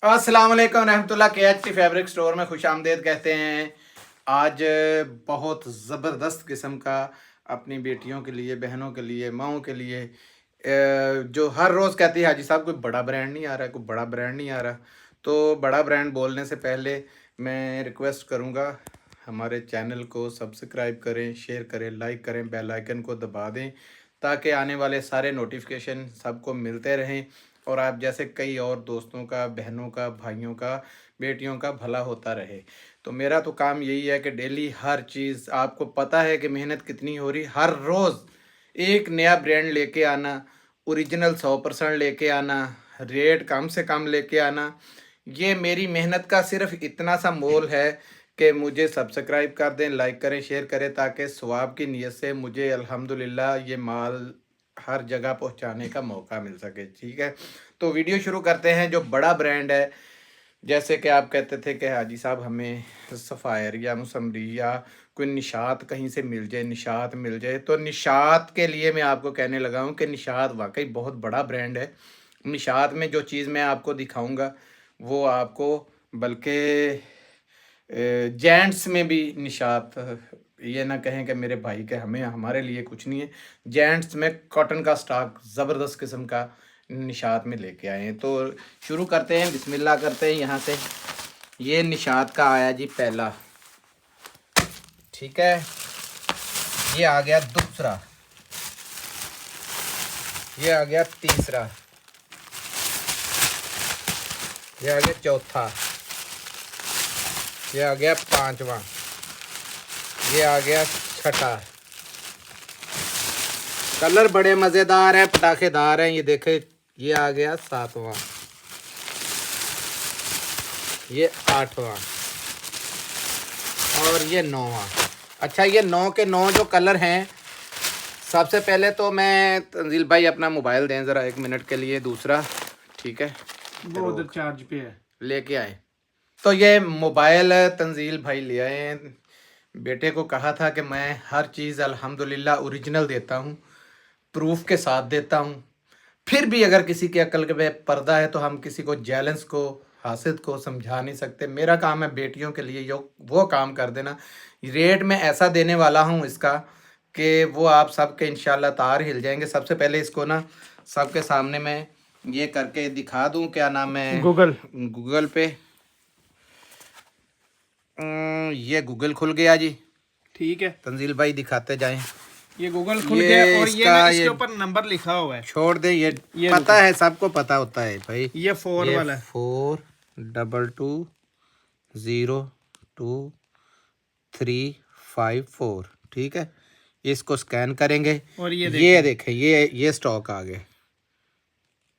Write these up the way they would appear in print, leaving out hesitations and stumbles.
अस्सलाम वालेकुम रहमतुल्लाह। KHT फैब्रिक स्टोर में खुश आमदेद कहते हैं। आज बहुत ज़बरदस्त किस्म का अपनी बेटियों के लिए, बहनों के लिए, माओं के लिए जो हर रोज़ कहती है हाजी साहब कोई बड़ा ब्रांड नहीं आ रहा, कोई बड़ा ब्रांड नहीं आ रहा। तो बड़ा ब्रांड बोलने से पहले मैं रिक्वेस्ट करूँगा, हमारे चैनल को सब्सक्राइब करें, शेयर करें, लाइक करें, बेल आइकन को दबा दें ताकि आने वाले सारे नोटिफिकेशन सबको मिलते रहें और आप जैसे कई और दोस्तों का, बहनों का, भाइयों का, बेटियों का भला होता रहे। तो मेरा तो काम यही है कि डेली हर चीज़, आपको पता है कि मेहनत कितनी हो रही, हर रोज़ एक नया ब्रांड लेके आना, ओरिजिनल 100% लेके आना, रेट कम से कम लेके आना। ये मेरी मेहनत का सिर्फ इतना सा मोल है कि मुझे सब्सक्राइब कर दें, लाइक करें, शेयर करें ताकि सवाब की नीयत से मुझे अल्हम्दुलिल्लाह ये माल हर जगह पहुंचाने का मौका मिल सके। ठीक है, तो वीडियो शुरू करते हैं। जो बड़ा ब्रांड है, जैसे कि आप कहते थे कि हाजी साहब हमें सफ़ायर या मुसम्मरी या कोई निशात कहीं से मिल जाए, निशात मिल जाए, तो निशात के लिए मैं आपको कहने लगा हूँ कि निशात वाकई बहुत बड़ा ब्रांड है। निशात में जो चीज़ मैं आपको दिखाऊंगा वो आपको बल्कि जेंट्स में भी निशात, ये ना कहें कि मेरे भाई के हमें हमारे लिए कुछ नहीं है, जेंट्स में कॉटन का स्टॉक ज़बरदस्त किस्म का निशात में लेके आए हैं। तो शुरू करते हैं, बिस्मिल्लाह करते हैं यहाँ से। ये निशात का आया जी पहला, ठीक है। ये आ गया दूसरा, ये आ गया तीसरा, ये आ गया चौथा, ये आ गया पांचवा, ये आ गया छठा। कलर बड़े मज़ेदार हैं, पटाखेदार हैं। ये देखे, ये आ गया सातवां, ये आठवां और ये नौवां। अच्छा, ये 9 के 9 जो कलर हैं, सबसे पहले तो मैं तंजील भाई अपना मोबाइल दें ज़रा 1 मिनट के लिए। दूसरा, ठीक है, वो उधर चार्ज पे है, लेके आए। तो ये मोबाइल तंजील भाई ले आए हैं। बेटे को कहा था कि मैं हर चीज़ अल्हम्दुलिल्लाह ओरिजिनल देता हूँ, प्रूफ के साथ देता हूँ। फिर भी अगर किसी के अक्ल के पे पर्दा है तो हम किसी को जैलेंस को, हासिद को समझा नहीं सकते। मेरा काम है बेटियों के लिए यो वो काम कर देना। रेट में ऐसा देने वाला हूँ इसका कि वो आप सबके इंशाल्लाह तार हिल जाएंगे। सबसे पहले इसको ना सबके सामने मैं ये करके दिखा दूँ, क्या नाम है, गूगल पे। ये गूगल खुल गया जी, ठीक है। तंजील भाई दिखाते जाएं। ये गूगल खुल गया और ये ना इसके ये ऊपर नंबर लिखा हुआ है। छोड़ दे, ये पता है, सबको पता होता है भाई। ये 4 वाला है, 42202354, ठीक है। इसको स्कैन करेंगे और ये देखें, ये स्टॉक आ गया।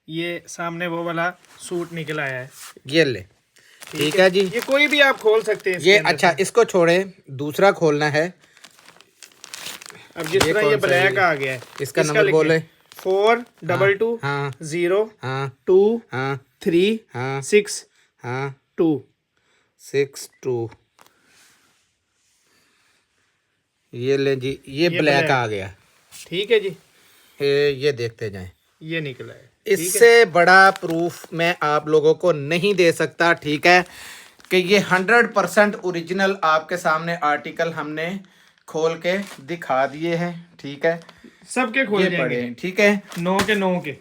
ये सामने वो वाला सूट निकल आया है, ये ले, ठीक है जी। ये कोई भी आप खोल सकते हैं ये अच्छा, इसको छोड़े, दूसरा खोलना है। अब जिस तरह ये ब्लैक आ गया है, इसका नंबर बोले। 422 हाँ 0 हाँ 2 हाँ 3 हाँ 6 हाँ 2 62। ये ले जी, ये ब्लैक आ गया, ठीक है जी। ये देखते जाएं। ये निकला है, इससे बड़ा प्रूफ मैं आप लोगों को नहीं दे सकता, ठीक है, कि ये 100% ओरिजिनल आपके सामने आर्टिकल हमने खोल के दिखा दिए हैं, ठीक है। सबके खोल जाएंगे, ठीक है। 9 के 9 के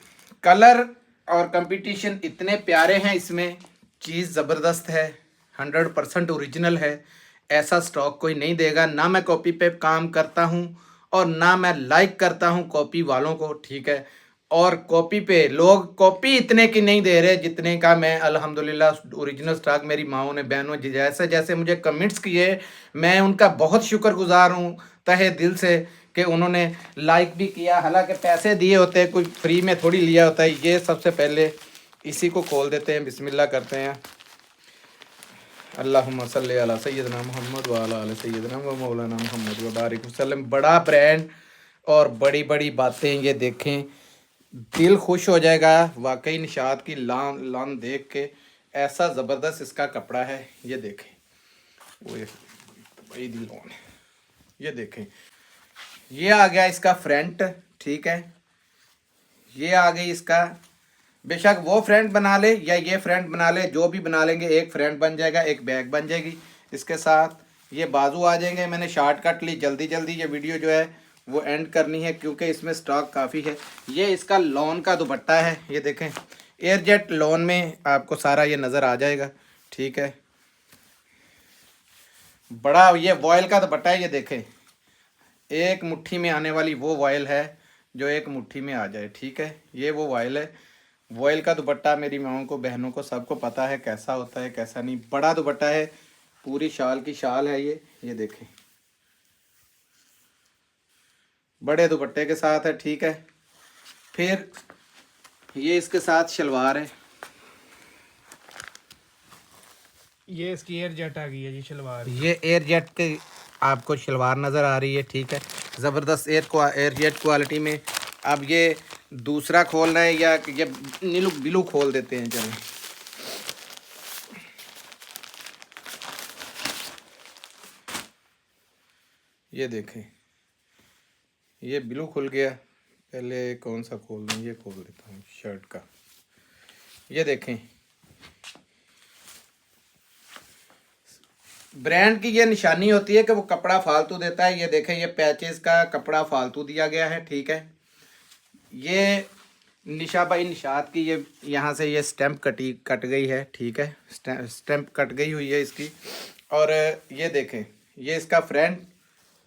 कलर और कंपटीशन इतने प्यारे हैं इसमें, चीज़ ज़बरदस्त है, 100% ओरिजिनल है। ऐसा स्टॉक कोई नहीं देगा। ना मैं कॉपी पे काम करता हूँ और ना मैं लाइक करता हूँ कॉपी वालों को, ठीक है। और कॉपी पे लोग कॉपी इतने की नहीं दे रहे जितने का मैं अल्हम्दुलिल्लाह ओरिजिनल स्टॉक, मेरी माओं ने, बहनों, जैसे जैसे मुझे कमेंट्स किए, मैं उनका बहुत शुक्रगुजार हूँ तहे दिल से कि उन्होंने लाइक भी किया। हालांकि पैसे दिए होते हैं, कोई फ्री में थोड़ी लिया होता है। ये सबसे पहले इसी को खोल देते हैं, बिस्मिल्लाह करते हैं। अल्लाहुम्मा सल्ली अला सय्यदना मुहम्मद व अला आलि सय्यदना व मौलाना मुहम्मद व बारिक वसल्लम। बड़ा ब्रांड और बड़ी बड़ी बातें, ये देखें, दिल खुश हो जाएगा वाकई। निशात की लान देख के, ऐसा ज़बरदस्त इसका कपड़ा है। ये देखें, वो भाई दिल, ये देखें, ये आ गया इसका फ्रंट, ठीक है। ये आ गई इसका बेशक वो फ्रंट बना ले या ये फ्रंट बना ले, जो भी बना लेंगे एक फ्रंट बन जाएगा, एक बैक बन जाएगी। इसके साथ ये बाजू आ जाएंगे। मैंने शॉर्टकट ली, जल्दी जल्दी ये वीडियो जो है वो एंड करनी है क्योंकि इसमें स्टॉक काफ़ी है। ये इसका लॉन का दुपट्टा है, ये देखें एयरजेट लॉन में आपको सारा ये नज़र आ जाएगा। ठीक है, बड़ा ये वॉयल का दुपट्टा है, ये देखें एक मुट्ठी में आने वाली वो वॉयल है जो एक मुट्ठी में आ जाए। ठीक है, ये वो वॉयल है। वॉयल का दुपट्टा मेरी माओं को, बहनों को, सबको पता है कैसा होता है कैसा नहीं। बड़ा दुपट्टा है, पूरी शाल की शाल है ये देखें बड़े दुपट्टे के साथ है। ठीक है, फिर ये इसके साथ शलवार है, ये इसकी एयर जेट आ गई है जी शलवार। ये एयर जेट के आपको शलवार नज़र आ रही है। ठीक है, ज़बरदस्त एयर जेट क्वालिटी में। अब ये दूसरा खोल रहे हैं या ये नीलू बिलू खोल देते हैं, चलें ये देखें ये ब्लू खुल गया। पहले कौन सा खोल दूँ, ये खोल देता हूँ शर्ट का। ये देखें ब्रांड की ये निशानी होती है कि वो कपड़ा फालतू देता है। ये देखें ये पैचेस का कपड़ा फालतू दिया गया है। ठीक है, ये निशा भाई निशात की ये यहाँ से ये स्टैम्प कट गई है। ठीक है, स्टैम्प कट गई हुई है इसकी। और ये देखें ये इसका फ्रंट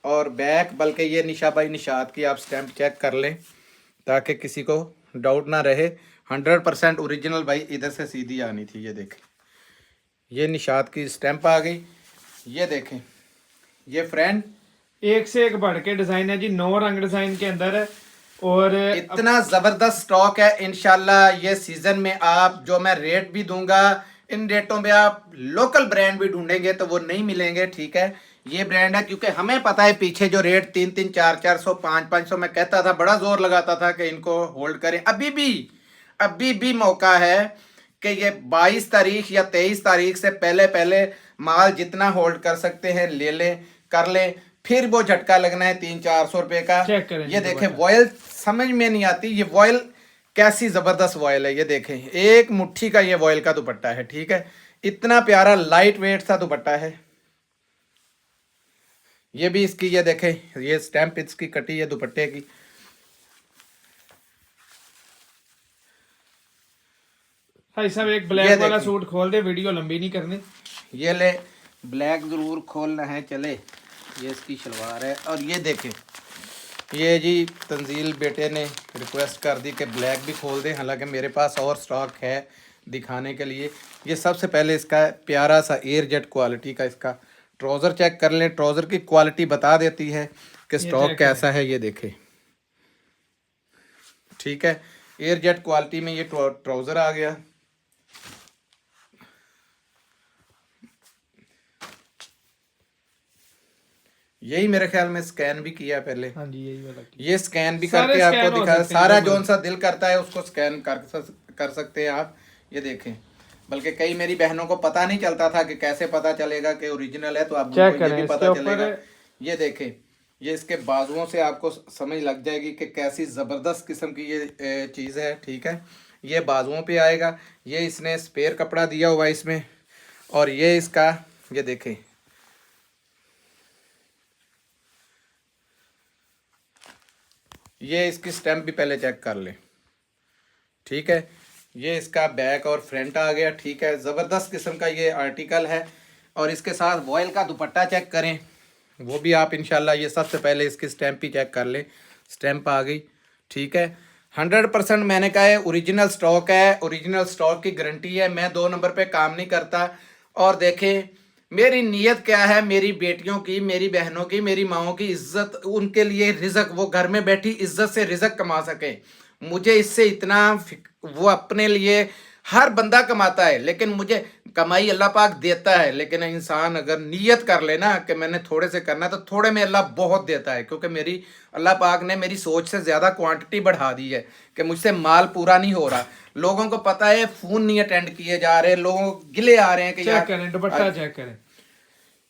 और बैक, बल्कि ये निशा भाई निशात की आप स्टैम्प चेक कर लें ताकि किसी को डाउट ना रहे। 100% ओरिजिनल भाई, इधर से सीधी आनी थी। ये देखें ये निशात की स्टैम्प आ गई। ये देखें ये फ्रंट, एक से एक बढ़ के डिजाइन है जी, 9 रंग डिजाइन के अंदर है। और इतना ज़बरदस्त स्टॉक है। इंशाल्लाह ये सीज़न में आप जो मैं रेट भी दूंगा, इन रेटों में आप लोकल ब्रांड भी ढूंढेंगे तो वो नहीं मिलेंगे। ठीक है, ये ब्रांड है क्योंकि हमें पता है पीछे जो रेट 3-3, 4-400, 5-500 में कहता था, बड़ा जोर लगाता था कि इनको होल्ड करें। अभी भी मौका है कि ये 22 तारीख या 23 तारीख से पहले पहले माल जितना होल्ड कर सकते हैं ले लें, कर लें। फिर वो झटका लगना है 300-400 रुपए का। चेक करें ये देखें वॉयल समझ में नहीं आती, ये वॉयल कैसी जबरदस्त वॉयल है। ये देखें एक मुट्ठी का ये वॉयल का दुपट्टा है। ठीक है, इतना प्यारा लाइट वेट सा दुपट्टा है। ये भी इसकी ये देखें ये स्टैम्प इसकी कटी है दुपट्टे की। भाई साहब एक ब्लैक वाला सूट खोल दे, वीडियो लंबी नहीं करनी। ये ले ब्लैक जरूर खोलना है, चले ये इसकी शलवार है। और ये देखें ये जी तंजील बेटे ने रिक्वेस्ट कर दी कि ब्लैक भी खोल दें, हालांकि मेरे पास और स्टॉक है दिखाने के लिए। ये सबसे पहले इसका प्यारा सा एयर जेट क्वालिटी का इसका ट्राउज़र चेक कर लें। ट्राउज़र की क्वालिटी बता देती है कि स्टॉक कैसा है। ये देखें ठीक है, एयर जेट क्वालिटी में ये ट्राउज़र आ गया। यही मेरे ख्याल में स्कैन भी किया पहले। हाँ जी यही वाला। ये स्कैन भी करके आपको दिखा, सारा जोन सा दिल करता है उसको स्कैन कर सकते हैं आप। ये देखें, बल्कि कई मेरी बहनों को पता नहीं चलता था कि कैसे पता चलेगा कि ओरिजिनल है, तो आप ये भी पता चलेगा। ये देखें ये इसके बाजुओं से आपको समझ लग जाएगी कि कैसी ज़बरदस्त किस्म की ये चीज़ है। ठीक है, ये बाजुओं पे आएगा। ये इसने स्पेयर कपड़ा दिया हुआ है इसमें। और ये इसका ये देखें ये इसकी स्टैम्प भी पहले चेक कर लें। ठीक है, ये इसका बैक और फ्रंट आ गया। ठीक है, ज़बरदस्त किस्म का ये आर्टिकल है। और इसके साथ वॉयल का दुपट्टा चेक करें, वो भी आप इंशाल्लाह ये सबसे पहले इसकी स्टैम्प ही चेक कर लें। स्टैम्प आ गई। ठीक है, 100% मैंने कहा है ओरिजिनल स्टॉक है, ओरिजिनल स्टॉक की गारंटी है। मैं 2 नंबर पे काम नहीं करता। और देखें मेरी नीयत क्या है, मेरी बेटियों की, मेरी बहनों की, मेरी माओं की इज्जत, उनके लिए रिजक, वो घर में बैठी इज्जत से रिजक कमा सके। मुझे इससे इतना वो अपने लिए हर बंदा कमाता है, लेकिन मुझे कमाई अल्लाह पाक देता है। लेकिन इंसान अगर नीयत कर लेना कि मैंने थोड़े से करना है तो थोड़े में अल्लाह बहुत देता है, क्योंकि मेरी अल्लाह पाक ने मेरी सोच से ज़्यादा क्वांटिटी बढ़ा दी है कि मुझसे माल पूरा नहीं हो रहा। लोगों को पता है फ़ोन नहीं अटेंड किए जा रहे, लोगों गिले आ रहे हैं कि चेक करें दुपट्टा, चेक करें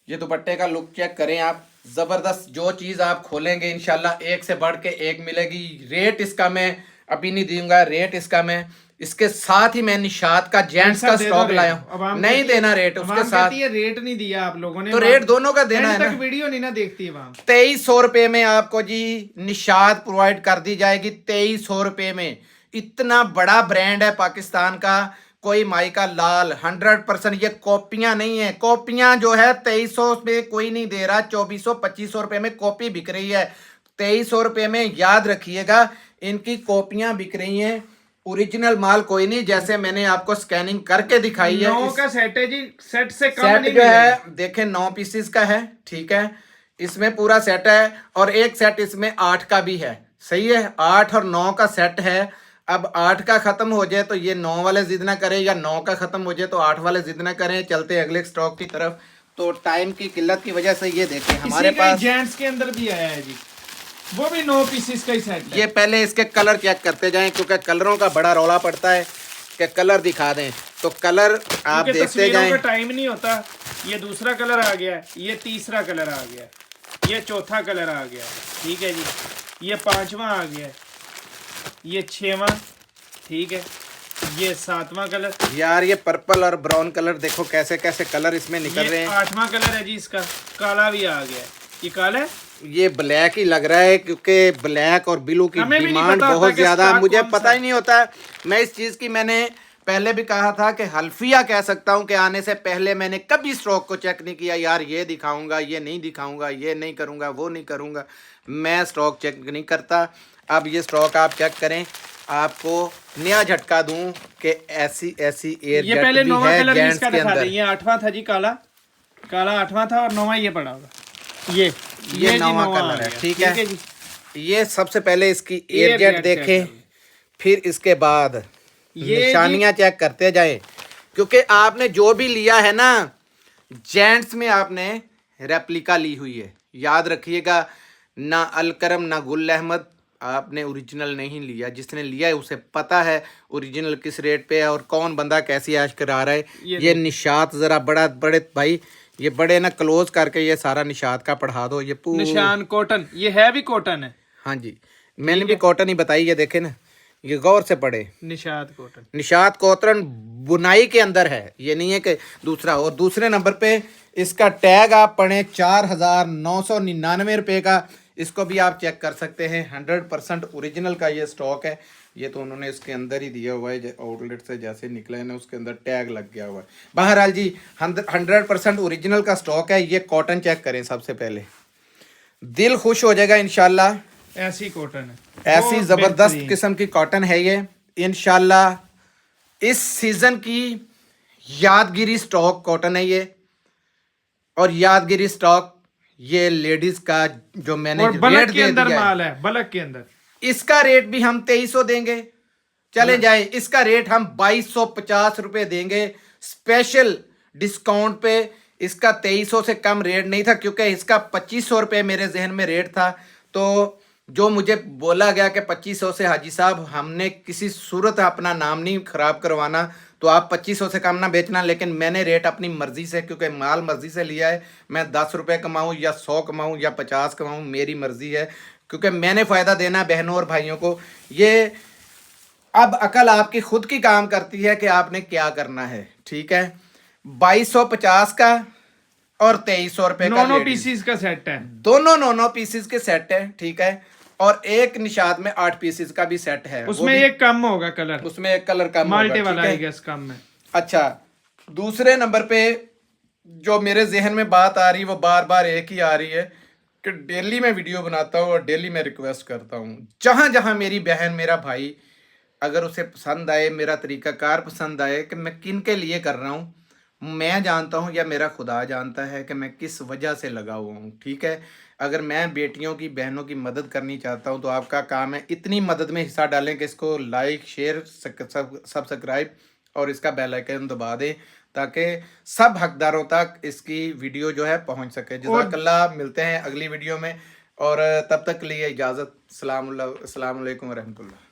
ये दुपट्टे का लुक चेक करें आप। ज़बरदस्त जो चीज़ आप खोलेंगे इंशाल्लाह एक से बढ़ के एक मिलेगी। रेट इसका मैं अभी नहीं दूंगा, रेट इसका मैं इसके साथ ही मैं निशात का जेंट्स का स्टॉक लाया हूँ। नहीं देना रेट उसके साथ, ये रेट नहीं दिया आप लोगों ने, तो रेट दोनों का देना है ना। तक वीडियो नहीं ना देखती है। 2300 रुपए में आपको जी निशात प्रोवाइड कर दी जाएगी, 2300 रुपए में। इतना बड़ा ब्रांड है पाकिस्तान का, कोई माइका लाल 100%। ये कॉपियां नहीं है, कॉपियां जो है 2300 में कोई नहीं दे रहा, 2400-2500 रुपए में कॉपी बिक रही है। 2300 रुपए में याद रखिएगा इनकी कॉपियां बिक रही हैं, ओरिजिनल माल कोई नहीं। जैसे मैंने आपको स्कैनिंग करके दिखाई है, 9 का सेट है जी, सेट से कम सेट नहीं जो मिलेगा। है देखें 9 पीसेस का है, ठीक है, इसमें पूरा सेट है। और एक सेट इसमें 8 का भी है, सही है, 8 और 9 का सेट है। अब 8 का खत्म हो जाए तो ये 9 वाले जिद ना करें, या 9 का खत्म हो जाए तो 8 वाले जिद ना करें। चलते अगले स्टॉक की तरफ। तो टाइम की किल्लत की वजह से ये देखें हमारे पास जेंट्स के अंदर भी आया है जी, वो भी 9 पीसेस का ही सेट है। ये पहले इसके कलर चेक करते जाएं, क्योंकि कलरों का बड़ा रौला पड़ता है कि कलर दिखा दें, तो कलर आप देखते जाएं। टाइम नहीं होता। ये दूसरा कलर आ गया, ये तीसरा कलर आ गया, ये चौथा कलर आ गया, ठीक है जी, ये 5वां आ गया, ये 6वां, ठीक है, ये 7वां कलर। यार ये पर्पल और ब्राउन कलर देखो कैसे कैसे कलर इसमें निकल रहे हैं। 8वां कलर है जी, इसका काला भी आ गया। ये काला है, ये ब्लैक ही लग रहा है, क्योंकि ब्लैक और ब्लू की डिमांड बहुत ज्यादा, मुझे पता ही नहीं होता। मैं इस चीज की मैंने पहले भी कहा था कि हल्फिया कह सकता हूं कि आने से पहले मैंने कभी स्टॉक को चेक नहीं किया। यार ये दिखाऊंगा, ये नहीं दिखाऊंगा, ये नहीं करूंगा, वो नहीं करूंगा, मैं स्टॉक चेक नहीं करता। अब ये स्टॉक आप चेक करें, आपको नया झटका दूं कि ऐसी एयर ये पहले 9वां कलर इसका दिखा दें। ये 8वां था जी, काला 8वां था, और 9वां ये पड़ा होगा। ये 9वां कलर है, ठीक है। ये सबसे पहले इसकी एयर जेट देखें, फिर इसके बाद निशानियां चेक करते जाएं, क्योंकि आपने जो भी लिया है ना जेंट्स में, आपने रेप्लिका ली हुई है। याद रखिएगा, ना अलकरम ना गुल अहमद, आपने ओरिजिनल नहीं लिया। जिसने लिया है उसे पता है ओरिजिनल किस रेट पे है और कौन बंदा कैसी ऐश करा रहा है। ये निशात जरा बड़े भाई, ये बड़े ना क्लोज करके ये सारा निशात का पढ़ा दो। ये निशान कॉटन, ये है भी कॉटन है। हाँ जी, मैंने भी कॉटन ही बताई। ये देखे ना, ये गौर से पढ़े, निशात कॉटन, निशात कॉटन बुनाई के अंदर है, ये नहीं है कि दूसरा। और दूसरे नंबर पे इसका टैग आप पढ़े 4999 रुपए का। इसको भी आप चेक कर सकते हैं, 100% ओरिजिनल का ये स्टॉक है। ये तो उन्होंने इसके अंदर ही दिया हुआ है, आउटलेट से जैसे निकला है ना उसके अंदर टैग लग गया हुआ है। बहरहाल जी 100% ओरिजिनल का स्टॉक है। ये कॉटन चेक करें सबसे पहले, दिल खुश हो जाएगा इंशाल्लाह। ऐसी कॉटन है, ऐसी जबरदस्त किस्म की कॉटन है ये इंशाल्लाह। इस सीजन की यादगिरी स्टॉक कॉटन है ये, और यादगिरी स्टॉक ये लेडीज का जो मैंने और रेट के अंदर माल है, बल्क के अंदर। इसका रेट भी हम 2300 देंगे, चले जाए। इसका रेट हम 2250 रुपए देंगे स्पेशल डिस्काउंट पे। इसका 2300 से कम रेट नहीं था, क्योंकि इसका 2500 रुपए मेरे जहन में रेट था। तो जो मुझे बोला गया कि 2500 से हाजी साहब हमने किसी सूरत अपना नाम नहीं खराब करवाना, तो आप 2500 से कम ना बेचना। लेकिन मैंने रेट अपनी मर्जी से, क्योंकि माल मर्जी से लिया है, मैं 10 रुपये कमाऊँ या 100 कमाऊँ या 50 कमाऊँ, मेरी मर्जी है, क्योंकि मैंने फ़ायदा देना बहनों और भाइयों को। ये अब अकल आपकी खुद की काम करती है कि आपने क्या करना है, ठीक है। 2250 का और 2300 रुपये का 9 पीसीज का सेट है, दोनों 9 पीसीज के सेट है, ठीक है। और एक निशात में 8 पीसेस का भी सेट है, उसमें एक कम होगा कलर, उसमें एक कलर कम माल्टे वाला है गैस कम में। अच्छा, दूसरे नंबर पे जो मेरे जहन में बात आ रही है वो बार बार एक ही आ रही है कि डेली मैं वीडियो बनाता हूँ और डेली मैं रिक्वेस्ट करता हूँ, जहां जहां मेरी बहन मेरा भाई अगर उसे पसंद आए, मेरा तरीकाकार पसंद आए कि मैं किन के लिए कर रहा हूँ, मैं जानता हूँ या मेरा खुदा जानता है कि मैं किस वजह से लगा हुआ हूँ, ठीक है। अगर मैं बेटियों की बहनों की मदद करनी चाहता हूँ तो आपका काम है इतनी मदद में हिस्सा डालें कि इसको लाइक शेयर सब्सक्राइब और इसका बेल आइकन दबा दें, ताकि सब हकदारों तक इसकी वीडियो जो है पहुँच सके। जज़ाकल्लाह, मिलते हैं अगली वीडियो में, और तब तक के लिए इजाज़त। अस्सलाम वालेकुम व रहमतुल्लाह।